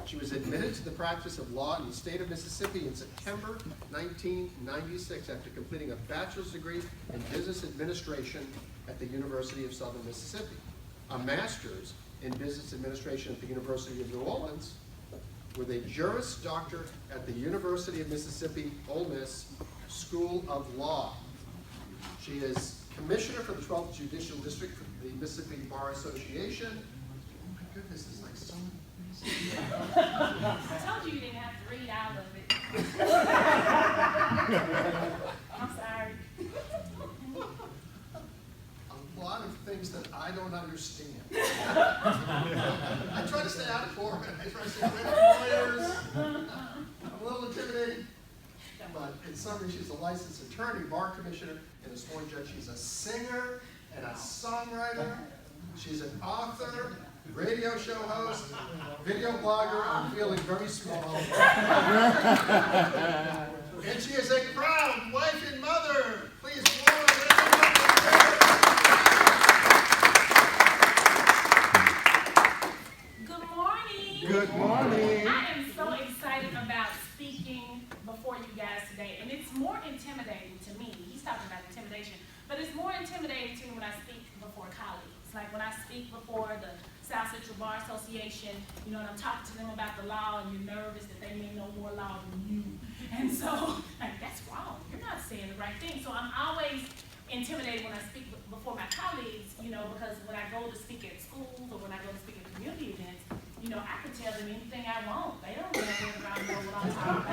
She was admitted to the practice of law in the state of Mississippi in September 1996 after completing a bachelor's degree in business administration at the University of Southern Mississippi, a master's in business administration at the University of New Orleans, with a Juris Doctor at the University of Mississippi Ole Miss School of Law. She is Commissioner for the 12th Judicial District for the Mississippi Bar Association. Oh my goodness, it's like so I told you you didn't have to read all of it. I'm sorry. a lot of things that I don't understand. I try to stay out of court. I try to stay away from lawyers. I'm a little intimidated. But in summary, she's a licensed attorney, bar commissioner, and a sworn judge. She's a singer and a songwriter. She's an author, radio show host, video blogger. I'm feeling very small. And she is a proud wife and mother. Please welcome her. Good morning. Good morning. I am so excited about speaking before you guys today, and it's more intimidating to me. He's talking about intimidation, but it's more intimidating to me when I speak before colleagues. Like when I speak before the South Central Bar Association, you know, and I'm talking to them about the law, and you're nervous that they may know more law than you. And so, like, that's wrong. You're not saying the right thing. So I'm always intimidated when I speak before my colleagues, you know, because when I go to speak at schools or when I go to speak at community events, you know, I can tell them anything I want. They don't know what I'm talking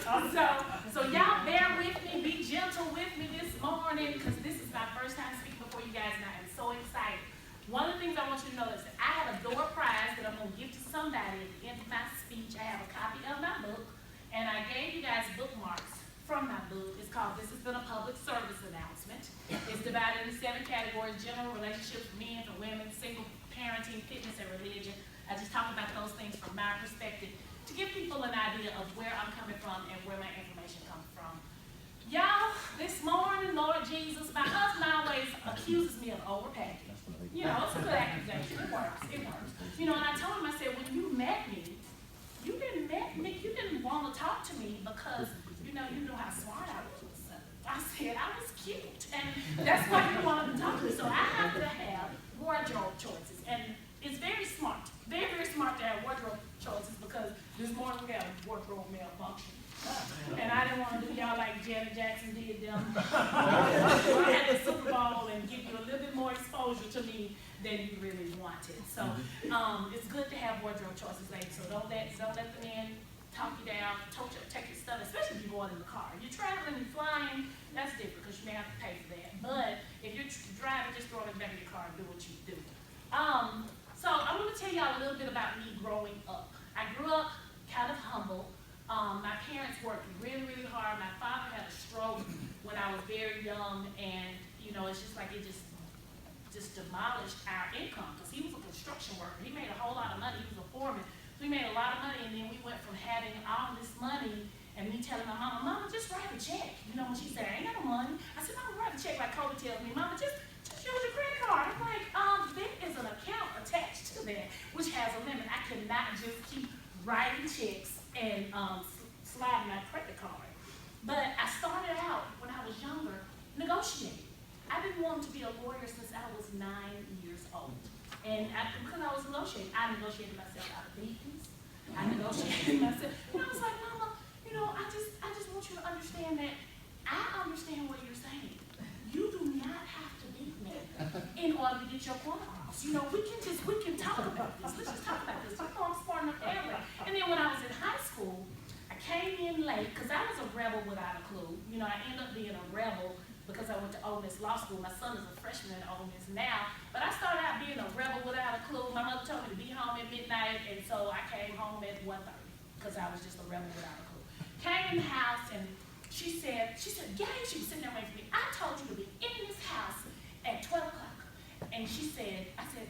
about. So y'all bear with me, be gentle with me this morning, because this is my first time speaking before you guys, and I am so excited. One of the things I want you to know is that I have a door prize that I'm going to give to somebody at the end of my speech. I have a copy of my book, and I gave you guys bookmarks from my book. It's called This Has Been a Public Service Announcement. It's divided into 7 categories: general, relationships, men and women, single, parenting, fitness, and religion. I just talk about those things from my perspective to give people an idea of where I'm coming from and where my information comes from. Y'all, this morning, Lord Jesus, my husband always accuses me of overpacking. You know, it's a good accusation. It works. It works. You know, and I told him, I said, when you met me, you didn't want to talk to me because, you know how smart I was. I said I was cute, and that's why you wanted to talk to me. So I have to have wardrobe choices, and it's very smart, very, very smart to have wardrobe choices, because this morning we got a wardrobe malfunction. And I didn't want to do y'all like Janet Jackson did them. I had the Super Bowl and give you a little bit more exposure to me than you really wanted. So it's good to have wardrobe choices, ladies. So don't let the men talk you down, take your stuff, especially if you're going in the car. If you're traveling and flying, that's different because you may have to pay for that. But if you're driving, just throw it in the back of your car and do what you do. So I want to tell y'all a little bit about me growing up. I grew up kind of humble. My parents worked really, really hard. My father had a stroke when I was very young, and you know, it's just like it just demolished our income, because he was a construction worker. He made a whole lot of money. He was a foreman. So we made a lot of money, and then we went from having all this money and me telling my mama, just write a check. You know, when she said, I ain't got no money, I said, Mama, write a check like Kobe tells me. Mama, just use your credit card. I'm like, there is an account attached to that, which has a limit. I could not just keep writing checks and sliding my credit card. But I started out, when I was younger, negotiating. I've been wanting to be a lawyer since I was 9 years old. And because I was negotiating, I negotiated myself out of meetings. I negotiated myself. And I was like, Mama, you know, I just want you to understand that I understand what you're saying. You do not have to beat me in order to get your point across. You know, we can talk about this. Let's just talk about this. You know, I'm smart enough anyway. And then when I was in high school, I came in late because I was a rebel without a clue. You know, I ended up being a rebel because I went to Ole Miss Law School. My son is a freshman at Ole Miss now. But I started out being a rebel without a clue. My mother told me to be home at midnight, and so I came home at 1:30 because I was just a rebel without a clue. Came in the house, and she said, Gay, she was sitting there waiting for me. I told you to be in this house at 12 o'clock. And she said, I said,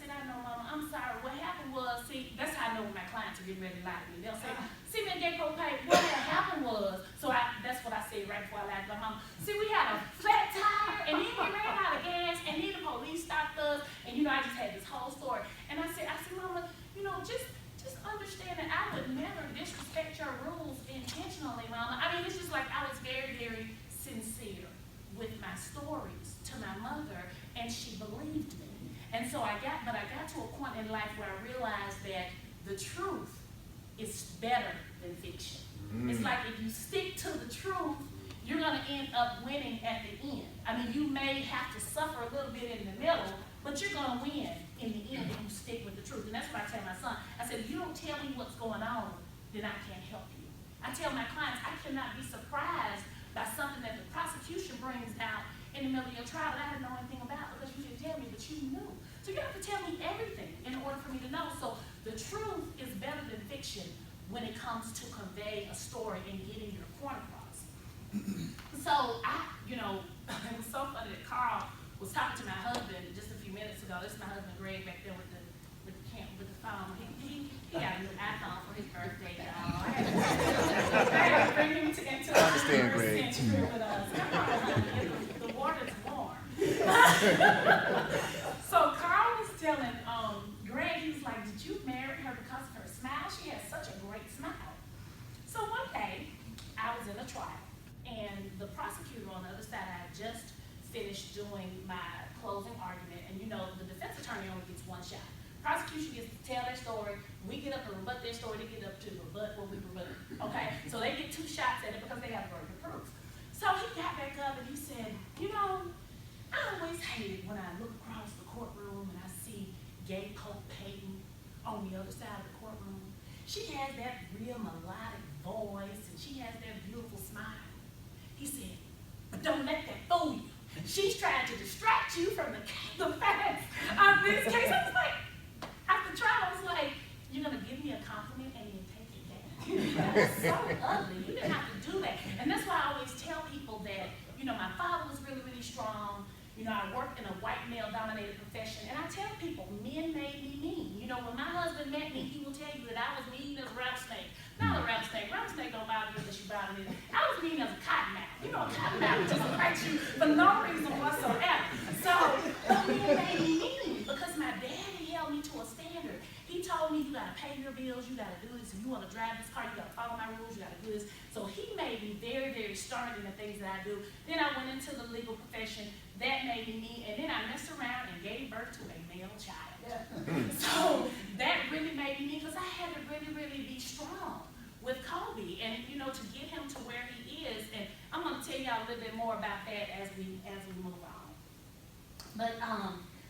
I know, Mama, I'm sorry. What happened was, see, that's how I know when my clients are getting ready to lie to me. They'll say, see, me and Gay Polk Payton, what had happened was, so that's what I said right before I lied to my mama. See, we had a flat tire, and then we ran out of gas, and then the police stopped us, and, you know, I just had this whole story. And I said, Mama, you know, just stories to my mother, and she believed me. And so I got to a point in life where I realized that the truth is better than fiction. It's like if you stick to the truth, you're gonna end up winning at the end. I mean, you may have to suffer a little bit in the middle, but you're gonna win in the end if you stick with the truth. And that's what I tell my son. I said, if you don't tell me what's going on, then I can't help you. I tell my clients, I cannot be surprised by something that the prosecution brings out in the middle of your trial that I didn't know anything about because you didn't tell me, but you knew. So you have to tell me everything in order for me to know. So the truth is better than fiction when it comes to convey a story and getting your point across. So it was so funny that Carl was talking to my husband just a few minutes ago. This is my husband Greg back there with the phone. He got a new iPhone for his birthday, y'all. I had to bring him into the 21st century with us. Come on, honey, the water's warm. So Carl was telling Greg, he was like, did you marry her because of her smile? She has such a great smile. So one day, I was in a trial, and the prosecutor on the other side, I had just finished doing my closing argument, and the defense attorney only gets one shot. Prosecution gets to tell their story, we get up to rebut their story, they get up to rebut what we rebut. Okay, so they get 2 shots at it because they have a burden of proof. So he got back up and he said, I always hated when I look across the courtroom and I see gay Polk Payton on the other side of the courtroom. She has that real melodic voice and she has that beautiful smile. He said, but don't let that fool you. She's trying to distract you from the facts of this case. I was like, after trial, I was like, you're going to give me a compliment and then take it back. That was so ugly. You didn't have to do that. And that's why I always tell people that, my father was really, really strong. I worked in a white male-dominated profession. And I tell people, men made me mean. When my husband met me, he will tell you that I was mean as a rattlesnake. Not a rattlesnake. Rattlesnake don't bother you unless you bother me. I was mean as a cottonmouth. A cottonmouth just bites you for no reason whatsoever. So, but men made me mean because my daddy held me to a standard. He told me, you gotta pay your bills, you gotta do this. If you wanna drive this car, you gotta follow my rules, you gotta do this. So he made me very, very stern in the things that I do. Then I went into the legal profession. That made me mean, and then I messed around and gave birth to a male child. So that really made me mean because I had to really, really be strong with Kobe and, to get him to where he is. And I'm gonna tell y'all a little bit more about that as we move on. But,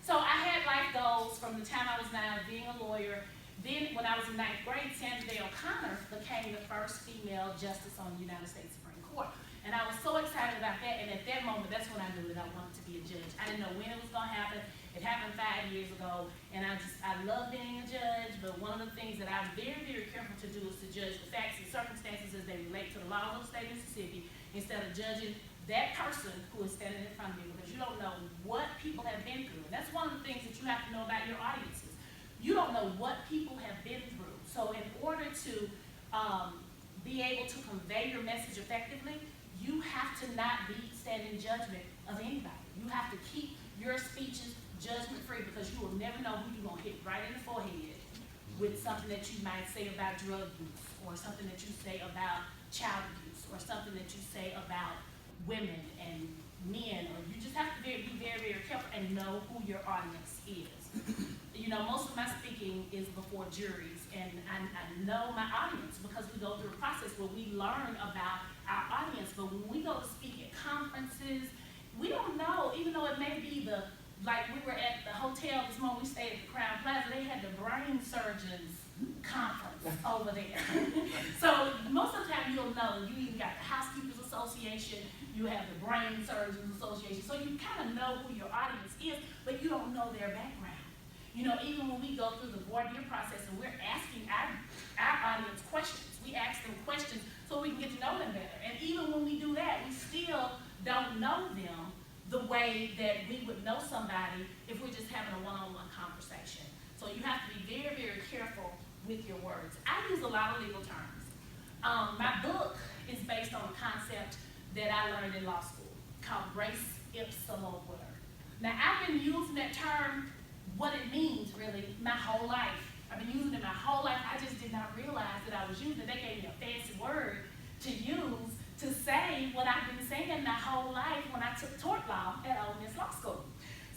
so I had life goals from the time I was 9, being a lawyer. Then when I was in 9th grade, Sandra Day O'Connor became the first female justice on the United States Supreme Court. And I was so excited about that, and at that moment, that's when I knew that I wanted to be a judge. I didn't know when it was gonna happen. It happened 5 years ago, and I love being a judge, but one of the things that I'm very, very careful to do is to judge the facts and circumstances as they relate to the laws of the state of Mississippi, instead of judging that person who is standing in front of me, because you don't know what people have been through. And that's one of the things that you have to know about your audiences. You don't know what people have been through. So in order to be able to convey your message effectively, you have to not be standing in judgment of anybody. You have to keep your speeches judgment-free because you will never know who you're going to hit right in the forehead with something that you might say about drug use, or something that you say about child abuse, or something that you say about women and men, or you just have to be very, very careful and know who your audience is. Most of my speaking is before juries, and I know my audience because we go through a process where we learn about our audience. But when we go to speak at conferences, we don't know, even though it may be like we were at the hotel this morning, we stayed at the Crown Plaza, they had the brain surgeons conference over there. So most of the time you'll know, you even got the Housekeepers Association, you have the Brain Surgeons Association, so you kind of know who your audience is, but you don't know their background. Even when we go through the voir dire process and we're asking our audience questions, we ask them questions so we can get to know them better. And even when we do that, we still don't know them the way that we would know somebody if we're just having a one-on-one conversation. So you have to be very, very careful with your words. I use a lot of legal terms. My book is based on a concept that I learned in law school called res ipsa loquitur. Now, I've been using that term, what it means really, my whole life. I've been using it my whole life. I just did not realize that I was using it. They gave me a fancy word to use to say what I've been saying my whole life when I took tort law at Ole Miss Law School.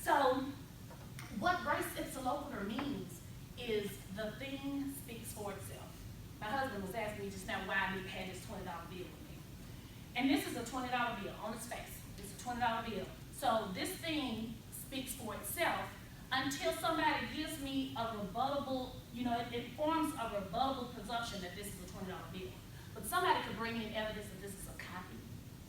So what res ipsa loquitur means is the thing speaks for itself. My husband was asking me just now why I need to have this $20 bill with me. And this is a $20 bill on its face. It's a $20 bill. So this thing speaks for itself until somebody gives me a rebuttable, it forms a rebuttable presumption that this is a $20 bill. But somebody could bring in evidence that this is a copy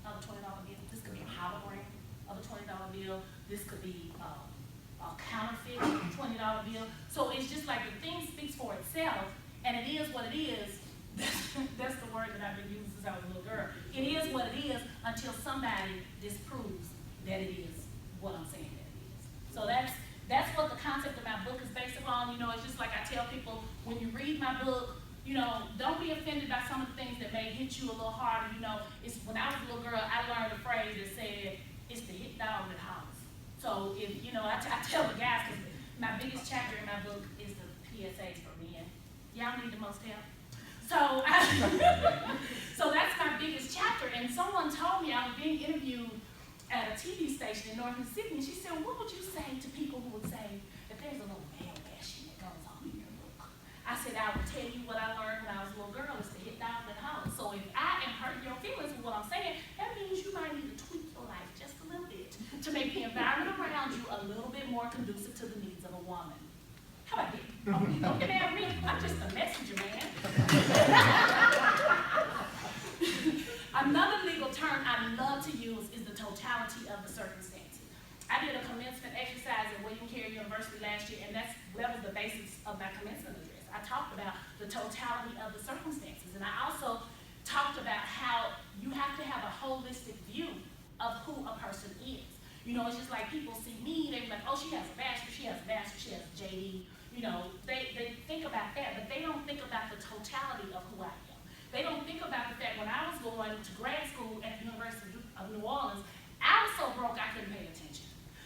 of a $20 bill. This could be a hologram of a $20 bill. This could be a counterfeit $20 bill. So it's just like the thing speaks for itself, and it is what it is. That's the word that I've been using since I was a little girl. It is what it is until somebody disproves that it is what I'm saying that it is. So that's what the concept of my book is based upon. It's just like I tell people, when you read my book, don't be offended by some of the things that may hit you a little harder. It's when I was a little girl, I learned a phrase that said, it's the hit dog that hollers. So if, I tell the guys, because my biggest chapter in my book is the PSAs for men. Y'all need the most help. So, so that's my biggest chapter. And someone told me, I was being interviewed at a TV station in North Mississippi, and she said, what would you say to people who would say that there's a little male bashing that goes on in your book? I said, I would tell you what I learned when I was a little girl, is to hit down and holler. So if I am hurting your feelings with what I'm saying, that means you might need to tweak your life just a little bit to make the environment around you a little bit more conducive to the needs of a woman. How about that? Don't get mad at me. I'm just a messenger, man. Another legal term I love to use is the totality of the circumstances. I did a commencement exercise at William Carey University last year, and that was the basis of my commencement address. I talked about the totality of the circumstances, and I also talked about how you have to have a holistic view of who a person is. It's just like people see me, they're like, oh, she has a bachelor, she has a master's, she has a JD. They think about that, but they don't think about the totality of who I am. They don't think about the fact when I was going to grad school at the University of New Orleans, I was so broke I couldn't pay attention.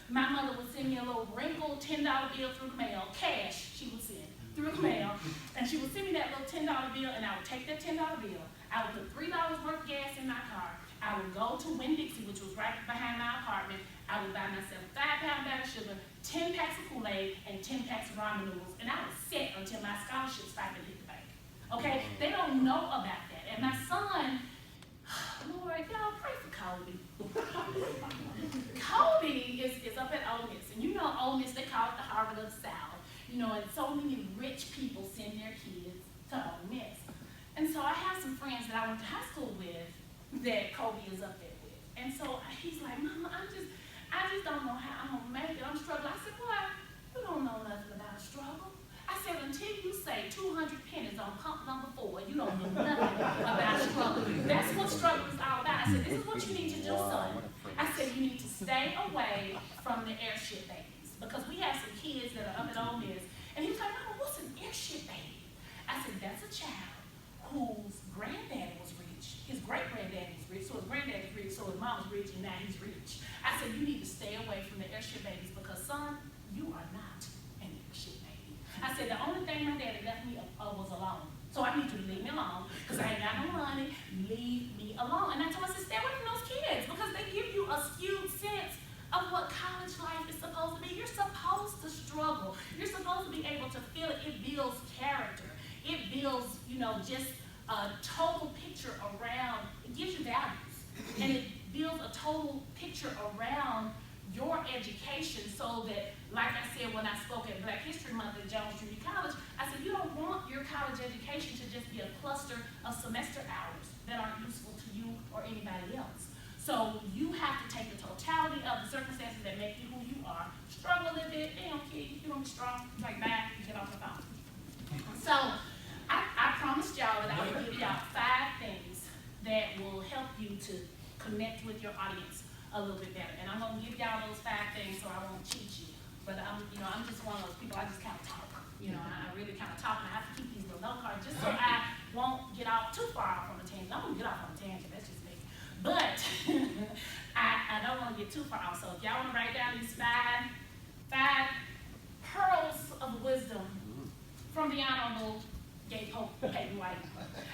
My mother would send me a little wrinkled $10 bill through the mail, cash she would send through the mail, and she would send me that little $10 bill, and I would take that $10 bill, I would put $3 worth of gas in my car, I would go to Winn-Dixie, which was right behind my apartment, I would buy myself a 5-pound bag of sugar, 10 packs of Kool-Aid, and 10 packs of ramen noodles, and I would sit until my scholarship stipend hit the bank. Okay? They don't know about that. And my son, Lord, y'all pray for Cody. Cody is up at Ole Miss. And Ole Miss, they call it the Harvard of the South. And so many rich people send their kids to Ole Miss. And so I have some friends that I went to high school with that Kobe is up there with. And so he's like, Mama, I just don't know how I'm gonna make it. I'm struggling. I said, boy, you don't know nothing about a struggle. I said, until you say 200 pennies on pump number 4, you don't know nothing about struggle. That's what struggle is all about. I said, this is what you need to do, son. I said, you need to stay away from the airship babies. Because we have some kids that are up at Ole Miss. And he was like, Mama, what's an airship baby? I said, that's a child whose granddaddy was rich. His great-granddaddy was rich, so his granddaddy was rich, so his mom was rich, and now he's rich. I said, you need to stay away from the airship babies because, son, you are not an airship baby. I said, the only thing my daddy left me was alone. So I need you to leave me alone because I ain't got no money. Leave me alone. And I told him, I said, stay away from those kids because they give you a skewed sense of what college life is supposed to be. You're supposed to struggle. You're supposed to be able to feel it. It builds character. It builds, just a total picture around, it gives you values. And it builds a total picture around your education so that, like I said when I spoke at Black History Month at Jones Junior College, I said you don't want your college education to just be a cluster of semester hours that aren't useful to you or anybody else. So you have to take the totality of the circumstances that make you who you are, struggle a little bit, they don't care, you're gonna be strong, like that, you get off the phone. So I promised y'all that I would give y'all 5 things that will help you to connect with your audience a little bit better. And I'm gonna give y'all those 5 things so I won't cheat you. But I'm just one of those people, I just kind of talk. I really kind of talk, and I have to keep these little note cards just so I won't get off too far off on a tangent. I'm gonna get off on a tangent, that's just me. But I don't want to get too far off. So if y'all want to write down these 5 pearls of wisdom from the Honorable Polk Payton-White.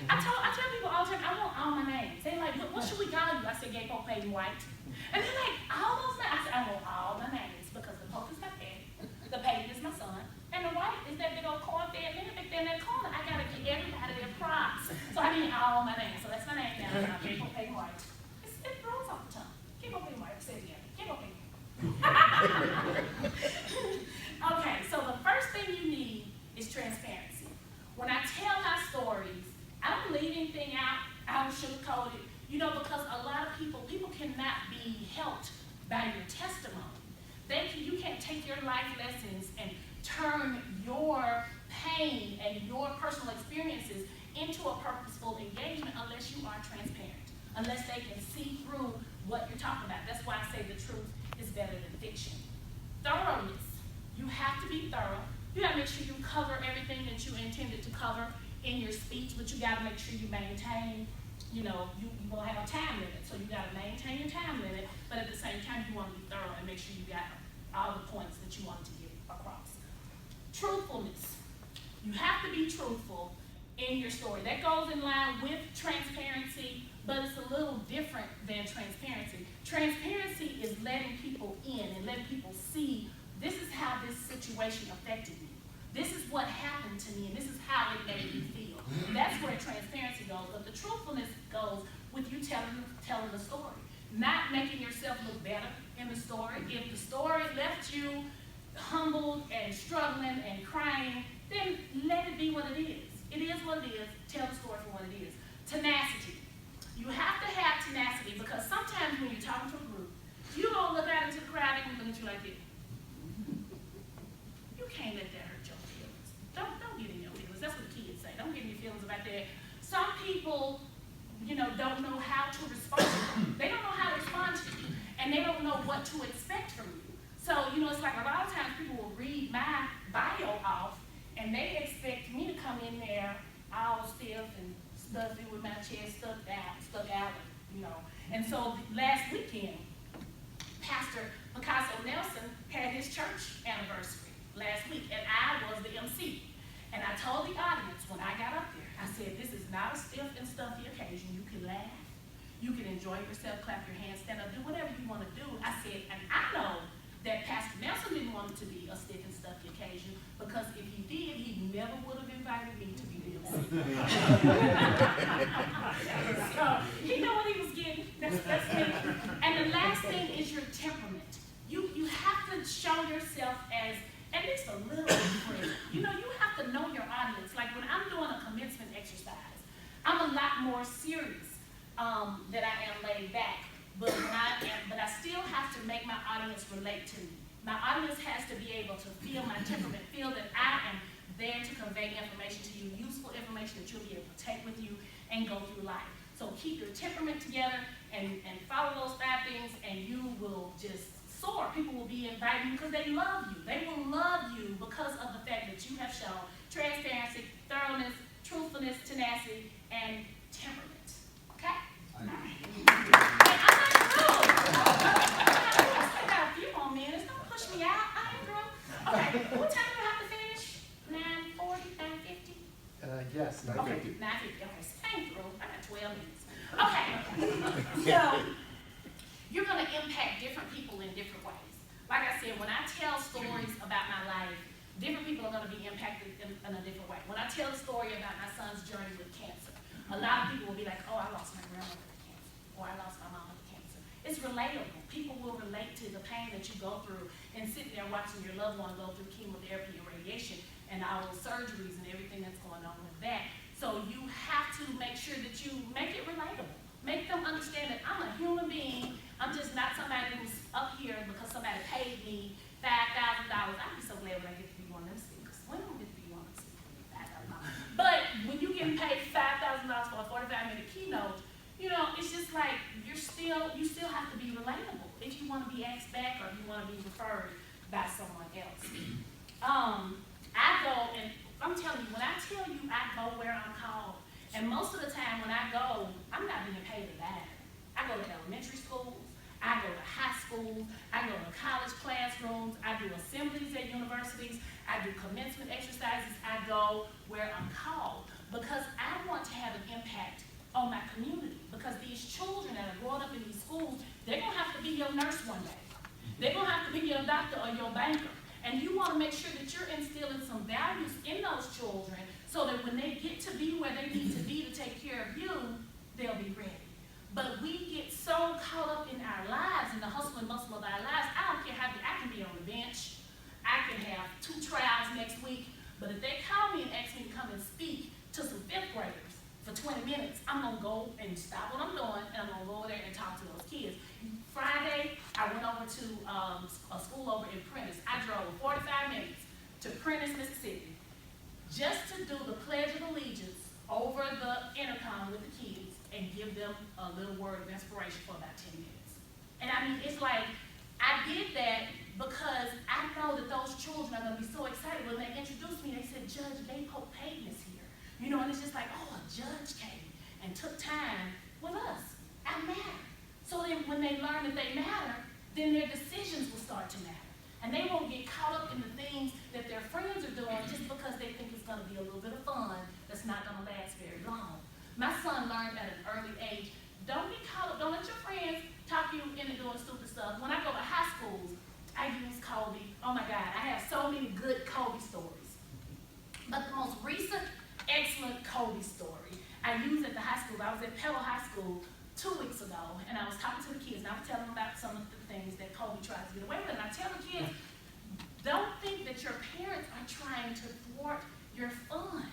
I tell people all the time, I want all my names. They like, what's what should we call you? I said, gay Polk Payton-White. And they're like, all those names. I said, I want all the names because the Polk is my daddy, the Payton is my son, and the White is that big old corn-fed man back there in that corner. I gotta give everybody their props. So I need all my names. So that's my name now, gay Polk Payton-White. It rolls off the tongue. Gay Polk Payton-White. Say it again. Gay Polk Payton-White. Okay, so the first thing you need is transparency. When I tell my stories, I don't leave anything out. I don't sugarcoat it. You know, because a lot of people cannot be helped by your testimony. You can't take your life lessons and turn your pain and your personal experiences into a purposeful engagement unless you are transparent, unless they can see through what you're talking about. That's why I say the truth is better than fiction. Thoroughness. You have to be thorough. You gotta make sure you cover everything that you intended to cover in your speech, but you gotta make sure you maintain, you will have a time limit, so you gotta maintain your time limit, but at the same time, you wanna be thorough and make sure you got all the points that you wanted to get across. Truthfulness. You have to be truthful in your story. That goes in line with transparency, but it's a little different than transparency. Transparency is letting people in and letting people see this is how this situation affected me. This is what happened to me, and this is how it made me feel. That's where transparency goes, but the truthfulness goes with you telling the story. Not making yourself look better in the story. If the story left you humbled and struggling and crying, then let it be what it is. It is what it is. Tell the story for what it is. Tenacity. You have to have tenacity because sometimes when you're talking to a group, you're going to look out into the crowd and look at you like this. You can't let that hurt your feelings. Don't get in your feelings. That's what the kids say. Don't get in your feelings about that. Some people, don't know how to respond. They don't know how to respond to you, and they don't know what to expect from you. So, it's like a lot of times people will read my bio off, and they expect me to come in there all stiff and stuffy with my chest stuck out, And so last weekend, Pastor Picasso Nelson had his church anniversary last week, and I was the MC. And I told the audience when I got up there, I said, this is not a stiff and stuffy occasion. You can laugh, you can enjoy yourself, clap your hands, stand up, do whatever you want to do. I said, and I know that Pastor Nelson didn't want it to be a stiff and stuffy occasion because if he did, he never would have invited me to be the MC. So he knew what he was getting. That's me. And the last thing is your temperament. You have to show yourself as at least a little different. You have to know your audience. Like when I'm doing a commencement exercise, I'm a lot more serious than I am laid back. But I still have to make my audience relate to me. My audience has to be able to feel my temperament, feel that I am there to convey information to you, useful information that you'll be able to take with you and go through life. So keep your temperament together and follow those 5 things, and you will just soar. People will be inviting you because they love you. They will love you because of the fact that you have shown transparency, thoroughness, truthfulness, tenacity, and temperament. Okay? All right. And I'm not through. I still got a few more minutes. Don't push me out. I ain't through. Okay. What time do I have to finish? 9:40, 9:50? Yes, 9:50. Okay, 9:50. Okay, so I ain't through. I got 12 minutes. Okay. So, you're going to impact different people in different ways. Like I said, when I tell stories about my life, different people are going to be impacted in a different way. When I tell a story about my son's journey with cancer, a lot of people will be like, oh, I lost my grandmother to cancer, or I lost my mama to cancer. It's relatable. People will relate to the pain that you go through and sitting there watching your loved one go through chemotherapy and radiation and all those surgeries and everything that's going on with that. So you have to make sure that you make it relatable. Make them understand that I'm a human being. I'm just not somebody who's up here because somebody paid me $5,000. I'd be so glad when I get to be one of them speakers. When do I get to be one of them speakers? $5,000. But when you get paid $5,000 for a 45-minute keynote, it's just like you still have to be relatable if you want to be asked back or if you want to be referred by someone else. I go, and I'm telling you, when I tell you I go where I'm called, and most of the time when I go, I'm not being paid a dime. I go to elementary schools, I go to high schools, I go to college classrooms, I do assemblies at universities, I do commencement exercises, I go where I'm called because I want to have an impact on my community, because these children that are growing up in these schools, they're gonna have to be your nurse one day. They're gonna have to be your doctor or your banker. And you wanna make sure that you're instilling some values in those children so that when they get to be where they need to be to take care of you, they'll be ready. But we get so caught up in our lives, in the hustle and bustle of our lives. I don't care how I can be on the bench. I can have 2 trials next week, but if they call me and ask me to come and speak to some 5th graders for 20 minutes, I'm gonna go and stop what I'm doing, and I'm gonna go over there and talk to those kids. Friday, I went over to a school over in Prentice. I drove 45 minutes to Prentice, Mississippi, just to do the Pledge of Allegiance over the intercom with the kids and give them a little word of inspiration for about 10 minutes. And I mean, it's like, I did that because I know that those children are gonna be so excited. When they introduced me, they said, Judge, Polk Payton is here. You know, and it's just like, oh, a judge came and took time with us. I matter. So then when they learn that they matter, then their decisions will start to matter. And they won't get caught up in the things that their friends are doing just because they think it's gonna be a little bit of fun that's not gonna last very long. My son learned at an early age, don't be caught up, don't let your friends talk you into doing stupid stuff. When I go to high schools, I use Kobe. Oh my God, I have so many good Kobe stories. But the most recent excellent Kobe story I used at the high school. I was at Pebble High School 2 weeks ago, and I was talking to the kids, and I was telling them about some of the things that Kobe tries to get away with. And I tell the kids, don't think that your parents are trying to thwart your fun.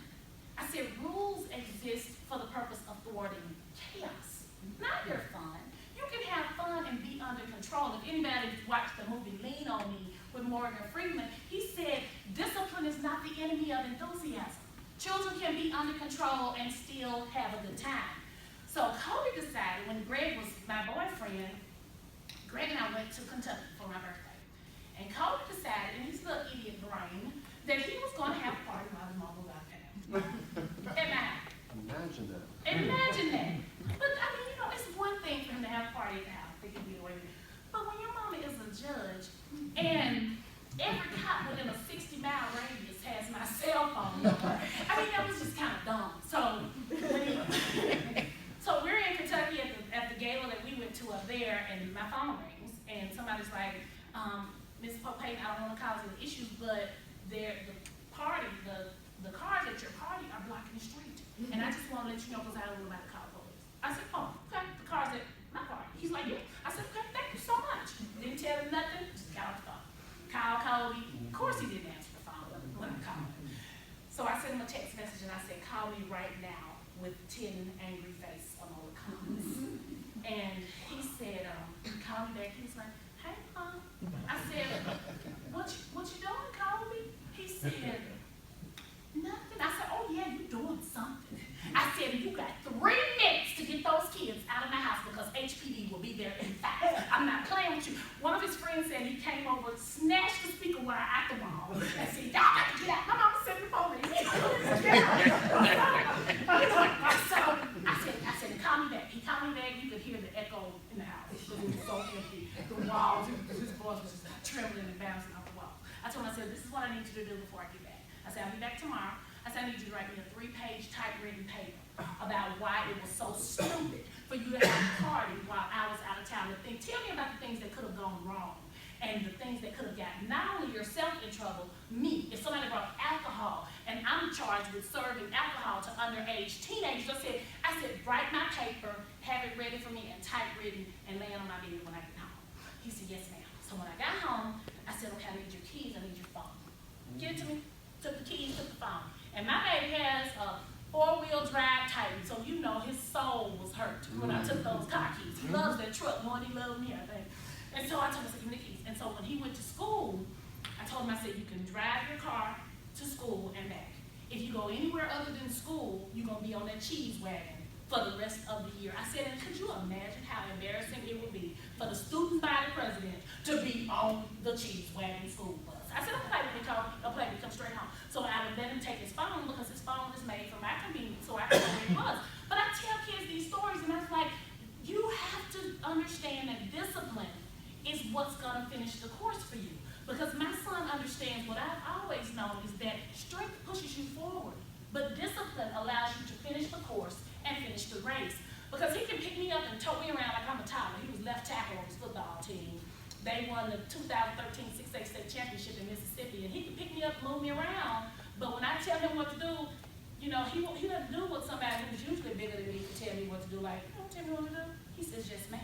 I said, rules exist for the purpose of thwarting chaos, not your fun. You can have fun and be under control. If anybody watched the movie Lean on Me with Morgan Freeman, he said, discipline is not the enemy of enthusiasm. Children can be under control and still have a good time. So Kobe decided, when Greg was my boyfriend, Greg and I went to Kentucky for my birthday. And Kobe decided, in his little idiot brain, that he was going to have a party while his mom was out of town. At my house. Imagine that. Imagine that. But I mean, you know, it's one thing for him to have a party at the house. They can get away with it. But when your mama is a judge, and every cop within a 60-mile radius has my cell phone number, I mean, that was just kind of dumb. So so we're in Kentucky at the gala that we went to up there, and my phone rings, and somebody's like, Ms. Polk Payton, I don't want to cause any issues, but the cars at your party are blocking the street. And I just want to let you know because I don't know about the car police. I said, oh, okay, the car's at my party. He's like, yeah. I said, okay, thank you so much. Didn't tell him nothing, just got off the phone. Called Kobe. Of course he didn't answer the phone when I called him. So I sent him a text message and I said, call me right now with 10 angry face emoticons. And he said, call me back. He was like, hey, Mom. I said, what you doing, Kobe? He said, nothing. I said, oh yeah, you doing something. I said, you got 3 minutes to get those kids out of my house because HPD will be there in 5. I'm not playing with you. One of his friends said he came over, snatched the speaker wire out the wall, and said, y'all got to get out. My mama said before me. I said, call me back. He called me back. You could hear the echo in the house. It was so empty. The walls, his voice was just trembling and bouncing off the wall. I told him, I said, this is what I need you to do before I get back. I said, I'll be back tomorrow. I said, I need you to write me a 3-page typewritten paper about why it was so stupid for you to have a party while I was out of town. Tell me about the things that could have gone wrong and the things that could have gotten not only yourself in trouble, me. If somebody brought alcohol and I'm charged with serving alcohol to underage teenagers, I said, write my paper, have it ready for me and typewritten and lay it on my bed when I get home. He said, yes, ma'am. So when I got home, I said, okay, I need your keys, I need your phone. Get it to me. Took the keys, took the phone. And my baby has a 4-wheel drive Titan, so you know his soul was hurt when I took those car keys. He loves that truck more than he loves me, I think. And so I told him, I said, give me the keys. And so when he went to school, I told him, I said, you can drive your car to school and back. If you go anywhere other than school, you're going to be on that cheese wagon for the rest of the year. I said, and could you imagine how embarrassing it would be for the student body president to be on the cheese wagon school bus? I said, don't play with me, Kobe. Don't play with me, come straight home. So I would let him take his phone because his phone is made for my convenience, so I could know where he was. But I tell kids these stories, and I was like, you have to understand that discipline is what's going to finish the course for you. Because my son understands what I've always known is that strength pushes you forward, but discipline allows you to finish the course and finish through to race. Because he can pick me up and tote me around like I'm a toddler. He was left tackle on his football team. They won the 2013 6A state championship in Mississippi, and he can pick me up and move me around. But when I tell him what to do, you know, he doesn't do what somebody who's usually bigger than me can tell me what to do. Like, you don't tell me what to do. He says, yes, ma'am.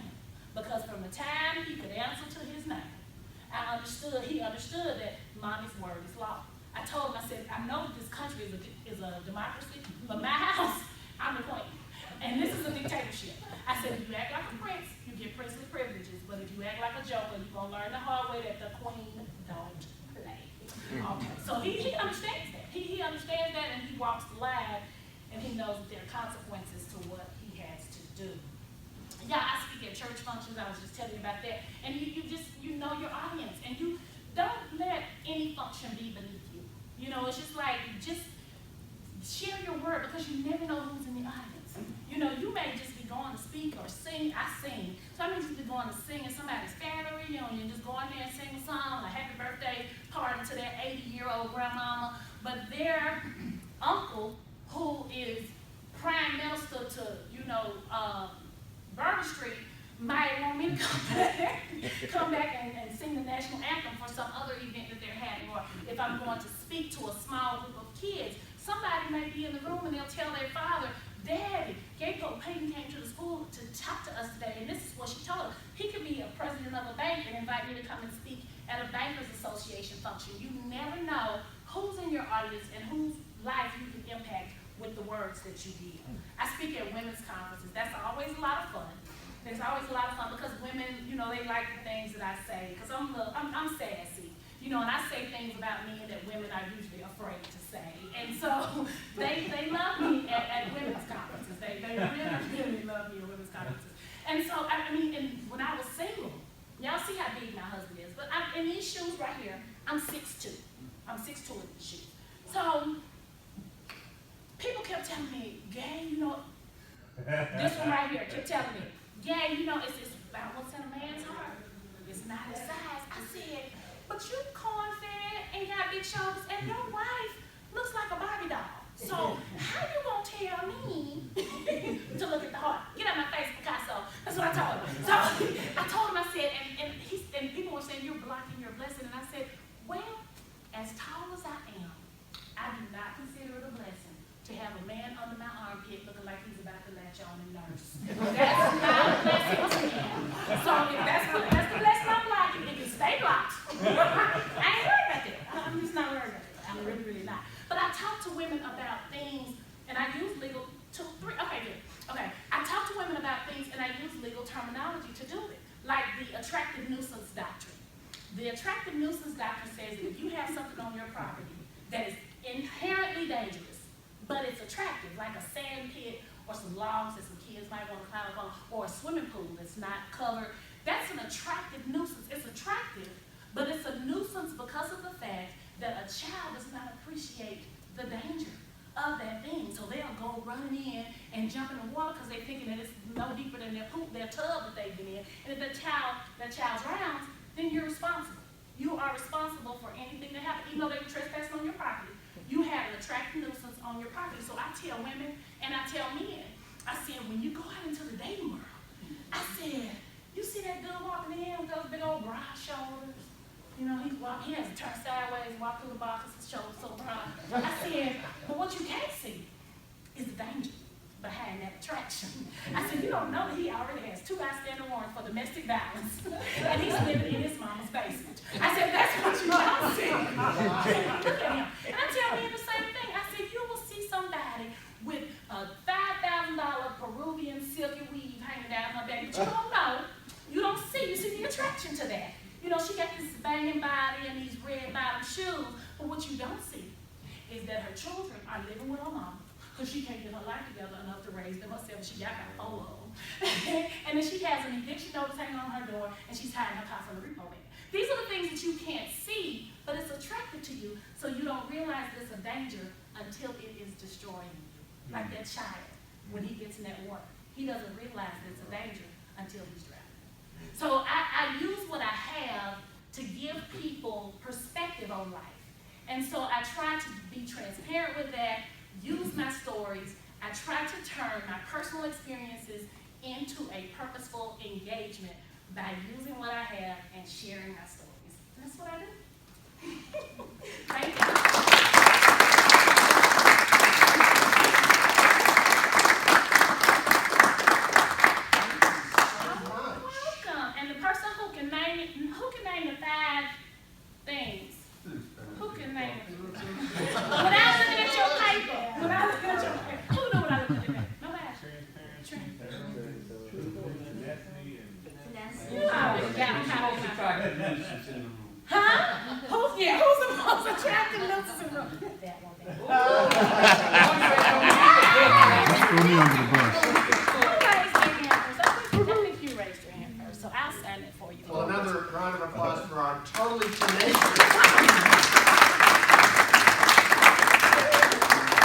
Because from the time he could answer to his name, he understood that mommy's word is law. I told him, I said, I know this country is a democracy, but my house, I'm the queen. And this is a dictatorship. I said, if you act like a prince, you get princely privileges. But if you act like a joker, you're going to learn the hard way that the queen don't play. Okay, so he understands that. He understands that, and he walks the line, and he knows that there are consequences to what he has to do. Yeah, I speak at church functions. I was just telling you about that. And you know your audience, and you don't let any function be beneath you. You know, it's just like, just share your word, because you never know who's in the audience. You know, you may just be going to speak or sing. I sing. So I may just be going to sing at somebody's family reunion, and just go in there and sing a song, a happy birthday party to their 80-year-old grandmama. But their uncle, who is prime minister to, Bourbon Street, might want me to come back and sing the national anthem for some other event that they're having. Or if I'm going to speak to a small group of kids, somebody may be in the room and they'll tell their father, Daddy, Polk Payton came to the school to talk to us today, and this is what she told him. He could be a president of a bank and invite me to come and speak at a bankers association function. You never know who's in your audience and whose life you can impact with the words that you give. I speak at women's conferences. That's always a lot of fun. There's always a lot of fun because women, they like the things that I say, because I'm sassy. And I say things about men that women are usually afraid to say. And so they love me at women's conferences. They really love me at women's conferences. And so, and when I was single, y'all see how big my husband is, but in these shoes right here, I'm 6'2". I'm 6'2" in these shoes. So people kept telling me, Gay, this one right here kept telling me, Gay, it's about what's in a man's heart. It's not his size. I said, but you corn-fed and got big shoulders, and your wife looks like a Barbie doll. So how you gonna tell me to look at the heart? Get out my face, Picasso. That's what I told him. So I told him, I said, and people were saying, you're blocking your blessing. And I said, well, as tall as I am, I do not consider it a blessing to have a man under my armpit looking like he's about to latch on and nurse. That's not a blessing to me. So if that's the blessing I'm blocking, it can stay blocked. I ain't worried about that. I'm just not worried about that. I'm really, really not. But I talk to women about things, and I use legal, okay, good. Okay, I talk to women about things, and I use legal terminology to do it, like the attractive nuisance doctrine. The attractive nuisance doctrine says that if you have something on your property that is inherently dangerous, but it's attractive, like a sand pit or some logs that some kids might want to climb up on, or a swimming pool that's not covered, that's an attractive nuisance. It's attractive, but it's a nuisance because of the fact that a child does not appreciate the danger of that thing. So they'll go running in and jump in the water because they're thinking that it's no deeper than their tub that they've been in. And if that child drowns, then you're responsible. You are responsible for anything that happens, even though they were trespassing on your property. You have an attractive nuisance on your property. So I tell women and I tell men, I said, when you go out into the dating world, I said, you see that dude walking in with those big old broad shoulders? He has to turn sideways, walk through the bar because his shoulders so broad. I said, but what you can't see is the danger behind that attraction. I said, you don't know that he already has 2 outstanding warrants for domestic violence, and he's living in his mama's basement. I said, that's what you don't see. Look at him. And I tell men the same thing. I said, you will see somebody with a $5,000 Peruvian silky weave hanging down her back, but you don't know. You don't see. You see the attraction to that. She got this banging body and these red bottom shoes, but what you don't see is that her children are living with her mom because she can't get her life together enough to raise them herself. She got 4 of them. And then she has an eviction notice hanging on her door, and she's hiding her car from the repo man. These are the things that you can't see, but it's attractive to you, so you don't realize it's a danger until it is destroying you. Like that child, when he gets in that water. He doesn't realize that it's a danger until he's drowning. So I use what I have to give people perspective on life. And so I try to be transparent with that, use my stories. I try to turn my personal experiences into a purposeful engagement by using what I have and sharing my stories. That's what I do. Thank you. Welcome. And the person who can name it, who can name the 5 things? Who can name it? Without looking at your paper. Without looking at your paper. Who knew without looking at your paper? Nobody. Huh? Who's the most attractive nuisance in the room? That one.